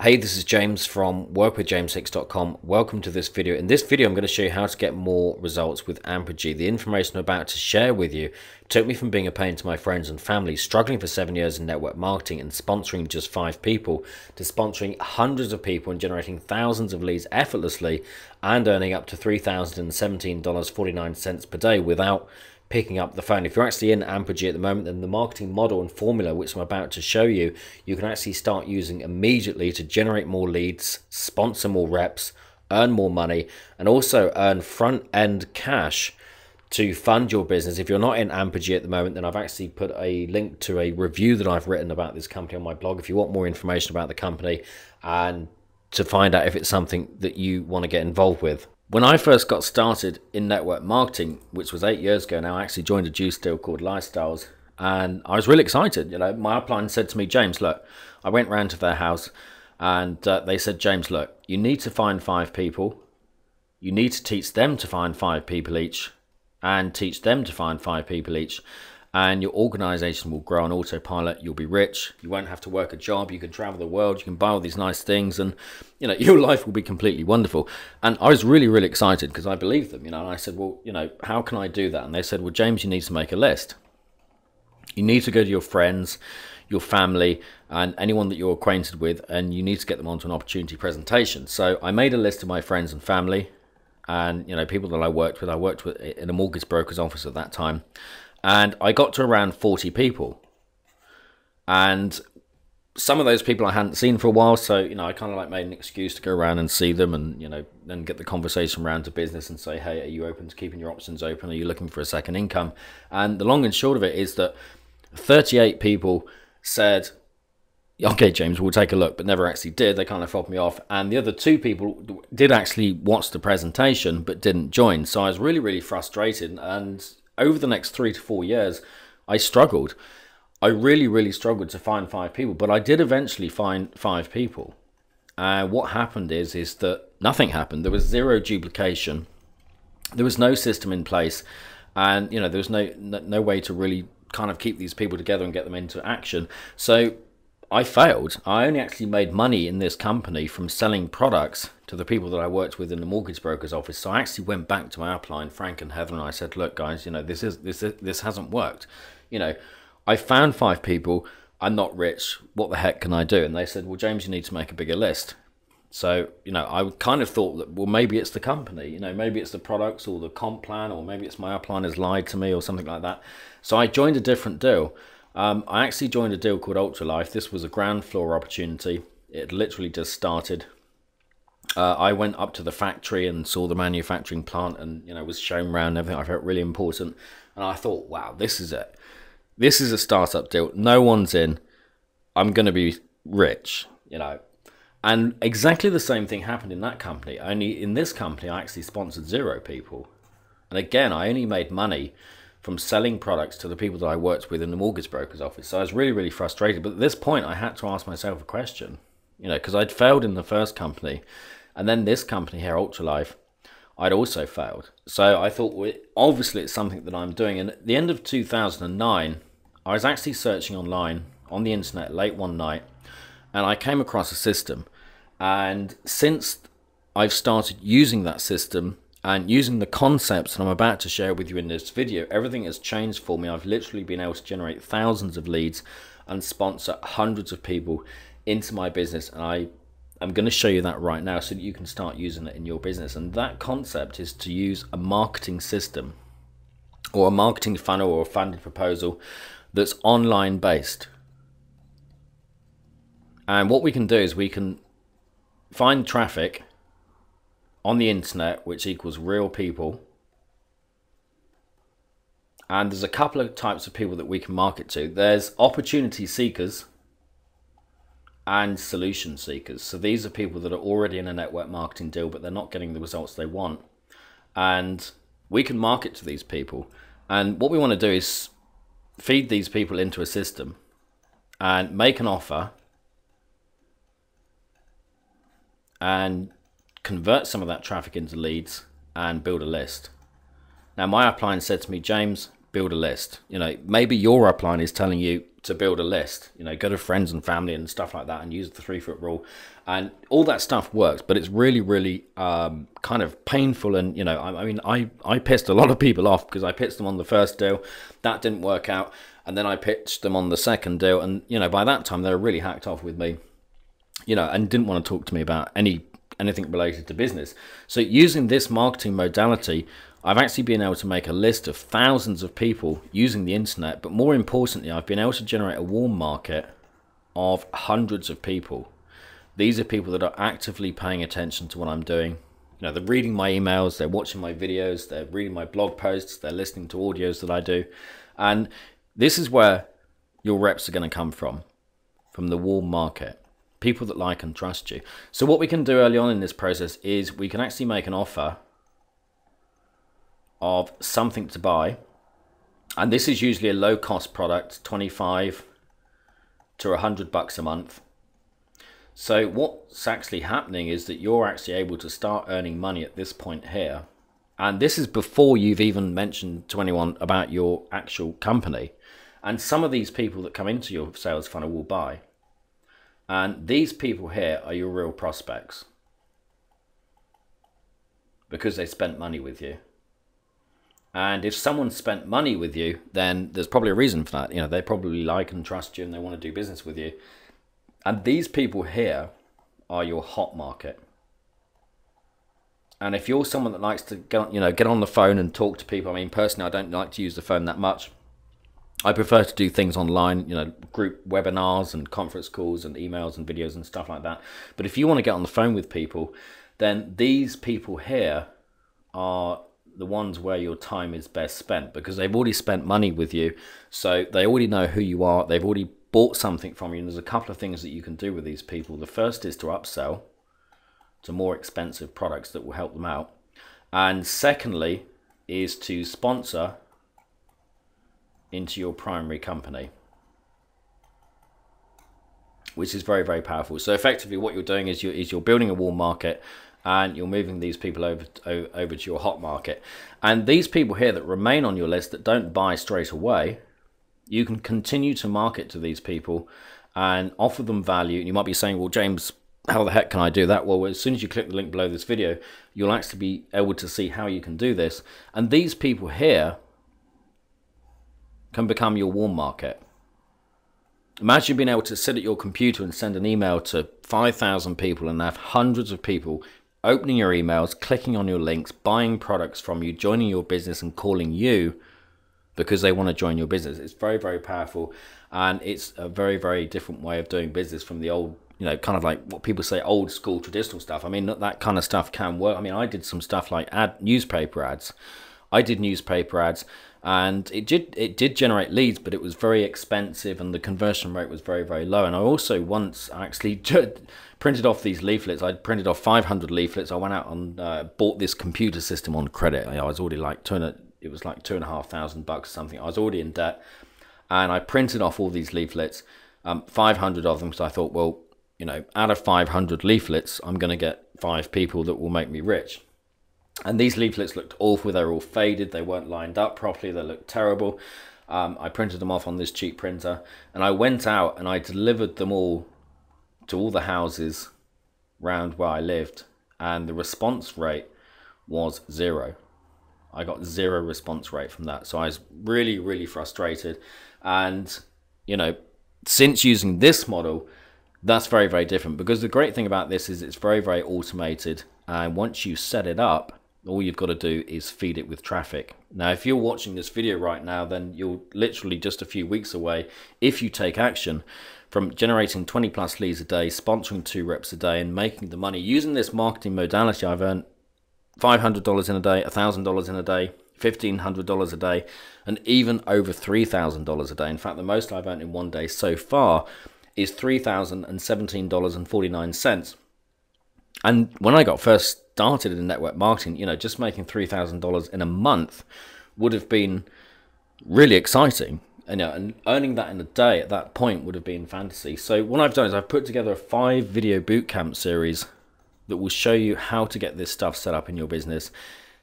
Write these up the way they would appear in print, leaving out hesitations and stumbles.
Hey, this is James from workwithjames6.com. Welcome to this video. In this video, I'm going to show you how to get more results with Ampegy. The information I'm about to share with you took me from being a pain to my friends and family, struggling for 7 years in network marketing and sponsoring just 5 people, to sponsoring hundreds of people and generating thousands of leads effortlessly and earning up to $3,017.49 per day without picking up the phone. If you're actually in Ampegy at the moment, then the marketing model and formula which I'm about to show you, you can actually start using immediately to generate more leads, sponsor more reps, earn more money, and also earn front-end cash to fund your business. If you're not in Ampegy at the moment, then I've actually put a link to a review that I've written about this company on my blog if you want more information about the company and to find out if it's something that you want to get involved with. When I first got started in network marketing, which was 8 years ago now, I actually joined a juice deal called Lifestyles, and I was really excited. You know, my upline said to me, James, look, I went round to their house and they said, James, look, you need to find 5 people. You need to teach them to find 5 people each and teach them to find 5 people each. And your organization will grow on autopilot. You'll be rich. You won't have to work a job. You can travel the world. You can buy all these nice things, and you know your life will be completely wonderful. And I was really, really excited because I believed them. You know, and I said, well, you know, how can I do that? And they said, well, James, you need to make a list. You need to go to your friends, your family, and anyone that you're acquainted with, and you need to get them onto an opportunity presentation. So I made a list of my friends and family, and you know, people that I worked with. I worked with in a mortgage broker's office at that time. And I got to around 40 people. And some of those people I hadn't seen for a while. So, you know, I kind of like made an excuse to go around and see them and, you know, then get the conversation around to business and say, hey, are you open to keeping your options open? Are you looking for a second income? And the long and short of it is that 38 people said, okay, James, we'll take a look, but never actually did. They kind of fobbed me off. And the other 2 people did actually watch the presentation, but didn't join. So I was really, really frustrated. And over the next 3 to 4 years, I struggled. I really, really struggled to find 5 people, but I did eventually find 5 people. What happened is that nothing happened. There was 0 duplication. There was no system in place, and you know there was no way to really kind of keep these people together and get them into action. So I failed. I only actually made money in this company from selling products to the people that I worked with in the mortgage broker's office. So I actually went back to my upline, Frank and Heather, and I said, look, guys, you know, this hasn't worked. You know, I found 5 people. I'm not rich. What the heck can I do? And they said, well, James, you need to make a bigger list. So, you know, I kind of thought that, well, maybe it's the company, you know, maybe it's the products or the comp plan, or maybe it's my upline has lied to me or something like that. So I joined a different deal. I actually joined a deal called Ultra Life. This was a ground floor opportunity. It literally just started. I went up to the factory and saw the manufacturing plant, and you know was shown around and everything. I felt really important, and I thought, wow, this is it. This is a startup deal. No one's in. I'm going to be rich, you know. And exactly the same thing happened in that company. Only in this company, I actually sponsored 0 people, and again, I only made money from selling products to the people that I worked with in the mortgage broker's office. So I was really, really frustrated. But at this point, I had to ask myself a question, you know, because I'd failed in the first company. And then this company here, Ultralife, I'd also failed. So I thought, well, obviously it's something that I'm doing. And at the end of 2009, I was actually searching online on the internet late one night, and I came across a system. And since I've started using that system, and using the concepts that I'm about to share with you in this video, everything has changed for me. I've literally been able to generate thousands of leads and sponsor hundreds of people into my business. And I'm going to show you that right now so that you can start using it in your business. And that concept is to use a marketing system or a marketing funnel or a funded proposal that's online based. And what we can do is we can find traffic on the internet, which equals real people. And there's a couple of types of people that we can market to. There's opportunity seekers and solution seekers. So these are people that are already in a network marketing deal, but they're not getting the results they want. And we can market to these people. And what we want to do is feed these people into a system and make an offer and convert some of that traffic into leads and build a list. Now my upline said to me, James, build a list. You know, maybe your upline is telling you to build a list. You know, go to friends and family and stuff like that and use the 3-foot rule, and all that stuff works. But it's really, really kind of painful. And, you know, I mean, I pissed a lot of people off because I pitched them on the first deal. That didn't work out. And then I pitched them on the second deal. And, you know, by that time, they were really hacked off with me, you know, and didn't want to talk to me about anything related to business. So using this marketing modality, I've actually been able to make a list of thousands of people using the internet, but more importantly, I've been able to generate a warm market of hundreds of people. These are people that are actively paying attention to what I'm doing. You know, they're reading my emails, they're watching my videos, they're reading my blog posts, they're listening to audios that I do. And this is where your reps are going to come from the warm market. People that like and trust you. So what we can do early on in this process is we can actually make an offer of something to buy, and this is usually a low-cost product, 25 to $100 a month. So what's actually happening is that you're actually able to start earning money at this point here, and this is before you've even mentioned to anyone about your actual company. And some of these people that come into your sales funnel will buy, and these people here are your real prospects because they spent money with you. And if someone spent money with you, then there's probably a reason for that. You know, they probably like and trust you and they want to do business with you. And these people here are your hot market. And if you're someone that likes to get on the phone and talk to people, I mean, personally, I don't like to use the phone that much. I prefer to do things online, you know, group webinars and conference calls and emails and videos and stuff like that. But if you want to get on the phone with people, then these people here are the ones where your time is best spent, because they've already spent money with you, so they already know who you are, they've already bought something from you. And there's a couple of things that you can do with these people. The first is to upsell to more expensive products that will help them out, and secondly is to sponsor into your primary company, which is very, very powerful. So effectively what you're doing is you're building a warm market, and you're moving these people over to your hot market. And these people here that remain on your list that don't buy straight away, you can continue to market to these people and offer them value. And you might be saying, well, James, how the heck can I do that? Well, as soon as you click the link below this video, you'll actually be able to see how you can do this. And these people here can become your warm market. Imagine being able to sit at your computer and send an email to 5,000 people and have hundreds of people opening your emails, clicking on your links, buying products from you, joining your business and calling you because they want to join your business. It's very, very powerful, and it's a very, very different way of doing business from the old, you know, kind of like what people say old school traditional stuff. I mean, that kind of stuff can work. I mean, I did some stuff like newspaper ads. I did newspaper ads, and it did generate leads, but it was very expensive and the conversion rate was very, very low. And I also once actually printed off these leaflets. I printed off 500 leaflets. I went out and bought this computer system on credit. I was already like it was like $2,500 or something. I was already in debt, and I printed off all these leaflets, 500 of them, because I thought, well, you know, out of 500 leaflets, I'm going to get 5 people that will make me rich. And these leaflets looked awful. They were all faded. They weren't lined up properly. They looked terrible. I printed them off on this cheap printer, and I went out and I delivered them all to all the houses around where I lived, and the response rate was 0. I got 0 response rate from that. So I was really, really frustrated. And, you know, since using this model, that's very, very different, because the great thing about this is it's very, very automated. And once you set it up, all you've got to do is feed it with traffic. Now, if you're watching this video right now, then you're literally just a few weeks away, if you take action, from generating 20 plus leads a day, sponsoring 2 reps a day, and making the money. Using this marketing modality, I've earned $500 in a day, $1,000 in a day, $1,500 a day, and even over $3,000 a day. In fact, the most I've earned in one day so far is $3,017.49. And when I got first started in network marketing, you know, just making $3,000 in a month would have been really exciting. And, you know, and earning that in a day at that point would have been fantasy. So what I've done is I've put together a 5 video bootcamp series that will show you how to get this stuff set up in your business.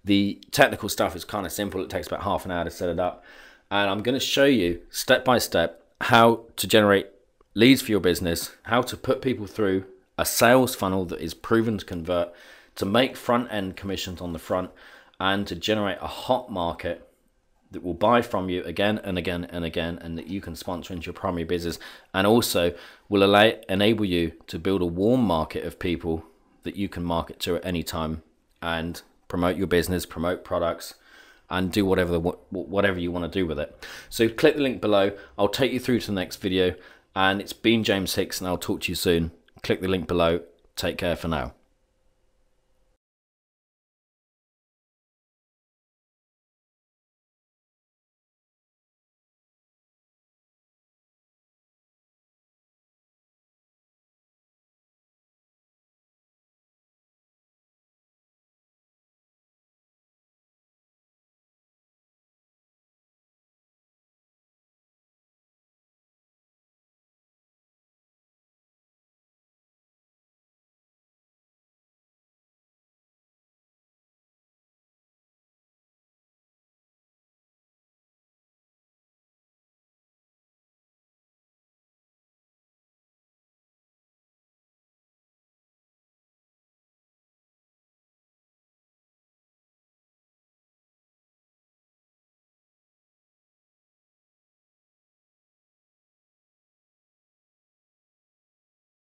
The technical stuff is kind of simple. It takes about half an hour to set it up. And I'm going to show you step by step how to generate leads for your business, how to put people through a sales funnel that is proven to convert, to make front-end commissions on the front, and to generate a hot market that will buy from you again and again and again, and that you can sponsor into your primary business, and also will enable you to build a warm market of people that you can market to at any time and promote your business, promote products, and do whatever you want to do with it. So click the link below. I'll take you through to the next video, and it's been James Hicks, and I'll talk to you soon. Click the link below. Take care for now.